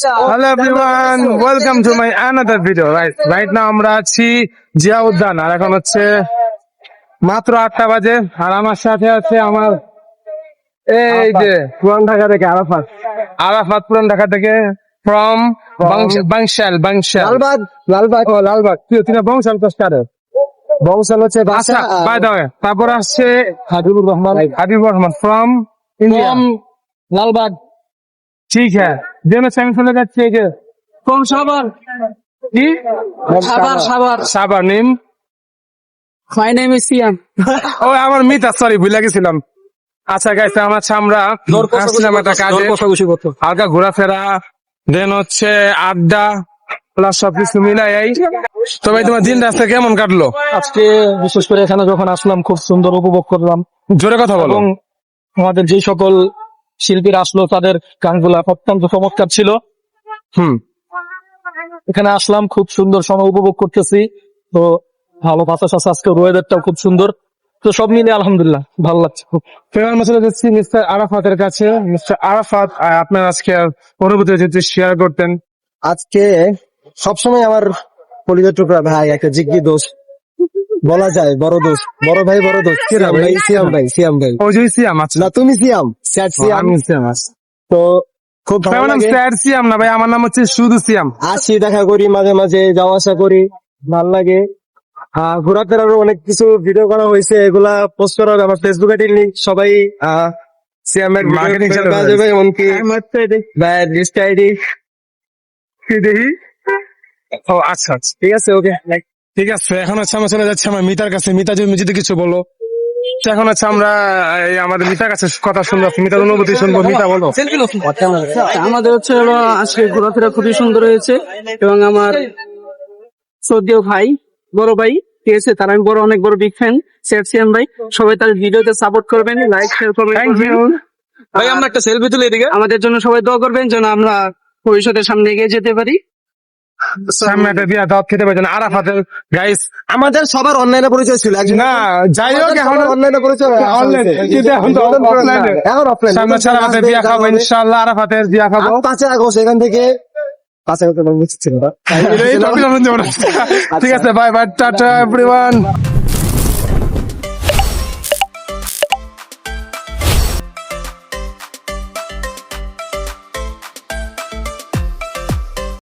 Hello everyone, welcome to my another video. Right now আমরা আছি জিয়া উদ্যান আর এখন হচ্ছে মাত্র 8টা বাজে আর আমার সাথে আছে আমার এই যে পুরান ঢাকা থেকে আরাফাত পুরান ঢাকা থেকে from বাংশাল লালবাগ তুই বংশাল তো স্টারে বংশাল হচ্ছে আচ্ছা বাই দ্য ওয়ে তারপর আসছে হাবিবুর রহমান from ইন্ডিয়া लालबाग ठीक है যেন আমি শুনে যাচ্ছি এই যে कौन साबर কি সাবার name my name is Siam ও আমার মিতা সরি ভুলে গেছিলাম আচ্ছা গাইস আমরা আসছিলাম একটা কাজে হালকা ঘোরাফেরা দেন হচ্ছে আড্ডা প্লাস সবকিছু মিলাই তো ভাই তোমার দিন রাস্তা কেমন কাটলো আজকে বিশেষ করে এখানে যখন আসলাম খুব সুন্দর উপভোগ করলাম জোরে কথা বলো এবং আমাদের যে সকল শিল্পীরা আসলো তাদের গানগুলা অত্যন্ত চমৎকার ছিল। এখানে আসলাম খুব সুন্দর সময় উপভোগ করতেছি, তো ভালো ভাষা আজকে ওয়েদারটাও খুব সুন্দর, তো সব মিলে আলহামদুলিল্লাহ ভালো লাগছে খুব। ফেমার মশলা যাচ্ছি মিস্টার আরাফাতের কাছে। মিস্টার আরাফাত আপনার আজকে অনুভূতি যদি শেয়ার করতেন। আজকে সবসময় আমার পরিচয় টুকরা ভাই একটা জিগ্গি দোষ বলা যায়, বড় দোষ, বড় ভাই সিয়াম ভাই ও যে সিয়াম আচ্ছা না তুমি সিয়াম স্যার সিয়াম আমি সিয়াম আছি তো খুব ভালো আমার নাম লাগে। স্যার সিয়াম না ভাই, আমার নাম হচ্ছে শুধু সিয়াম। আসি দেখা করি মাঝে মাঝে, যাওয়া আসা করি, ভাল লাগে। ঘোরাফেরারও অনেক কিছু ভিডিও করা হয়েছে, এগুলা পোস্ট করা হবে আমার ফেসবুক আইডি লিংক সবাই সিয়ামের Marketing ভিডিও চালু কাজ হয়েছে। হবে, এমনকি ভাই লিস্ট আইডি কি দেখি ও আচ্ছা আচ্ছা ঠিক আছে ওকে। ঠিক আছে এখন হচ্ছে আমরা চলে যাচ্ছি আমার মিতার কাছে। মিতা যদি কিছু বলো। তো এখন হচ্ছে আমরা এই আমাদের মিতার কাছে কথা শুনবো, মিতার অনুভূতি শুনবো। মিতা বলো। আমাদের হচ্ছে হলো আজকে ঘোরাফেরা খুবই সুন্দর হয়েছে এবং আমার শ্রদ্ধেয় ভাই বড় ভাই ঠিক আছে, তার আমি অনেক বড় বিগ ফ্যান স্যার সিয়াম ভাই। সবাই তার ভিডিওতে সাপোর্ট করবেন, লাইক শেয়ার করবেন। থ্যাংক ইউ ভাই আমরা একটা সেলফি তুলে এদিকে আমাদের জন্য সবাই দোয়া করবেন যেন আমরা ভবিষ্যতে সামনে এগিয়ে যেতে পারি। সামনে একটা বিয়া দাওয়াত খেতে পারছেন আরাফাতের গাইস। আমাদের সবার অনলাইনে পরিচয় ছিল, না যাই হোক এখন অনলাইনে পরিচয় অনলাইন কিন্তু এখন তো অফলাইনে এখন অফলাইন সামনে ছাড়া আমাদের বিয়া খাবো ইনশাআল্লাহ। আরাফাতের বিয়া খাবো 5 আগস্ট এখান থেকে 5 আগস্ট ঠিক আছে বাই বাই টাটা এভরিওয়ান।